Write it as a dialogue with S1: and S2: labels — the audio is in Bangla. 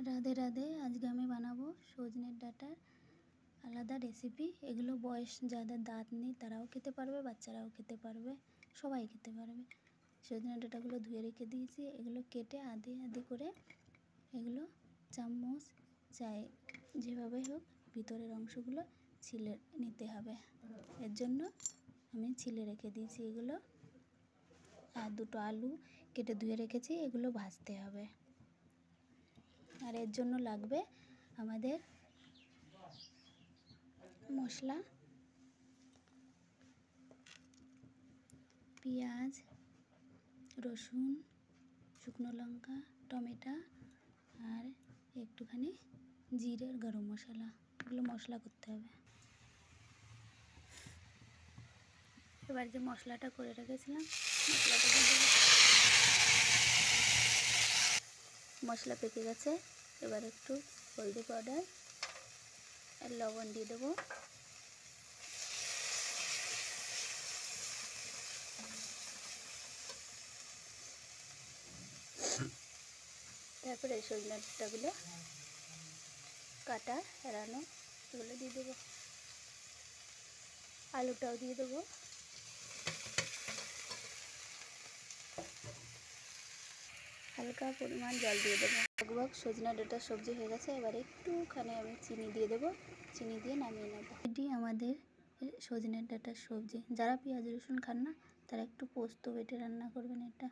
S1: রাধে রাধে। আজকে আমি বানাবো সজনের ডাঁটার আলাদা রেসিপি। এগুলো বয়স যাদের দাঁত নেই তারাও খেতে পারবে, বাচ্চারাও খেতে পারবে, সবাই খেতে পারবে। সজনের ডাঁটাগুলো ধুয়ে রেখে দিয়েছি। এগুলো কেটে আধে আধে করে এগুলো চামচ চাই যেভাবে হোক ভিতরের অংশগুলো ছিলে নিতে হবে। এর জন্য আমি ছিলে রেখে দিয়েছি এগুলো। আর দুটো আলু কেটে ধুয়ে রেখেছি, এগুলো ভাজতে হবে। আর এর জন্য লাগবে আমাদের মশলা, পেঁয়াজ, রসুন, শুকনো লঙ্কা, টমেটো আর একটুখানি জিরে আর গরম মশলা। এগুলো মশলা করতে হবে। এবার যে মশলাটা করে রেখেছিলাম মশলাটা দিয়ে দেবো। মশলা পেকে গেছে। এবার একটু হলদি পাউডার আর লবণ দিয়ে দেবো। তারপরে সজনে ডাঁটাগুলো কাটা এড়ানো এগুলো দিয়ে দেবো। আলুটাও দিয়ে দেবো। হালকা পরিমাণ জল দিয়ে দেবো। লগভগ সজনে ডাঁটার সবজি হয়ে গেছে। এবার একটুখানি আমি চিনি দিয়ে দেবো। চিনি দিয়ে নামিয়ে নেব। এটি আমাদের সজনে ডাঁটার সবজি। যারা পেঁয়াজ রসুন খান না তারা একটু পোস্ত বেটে রান্না করবেন এটা।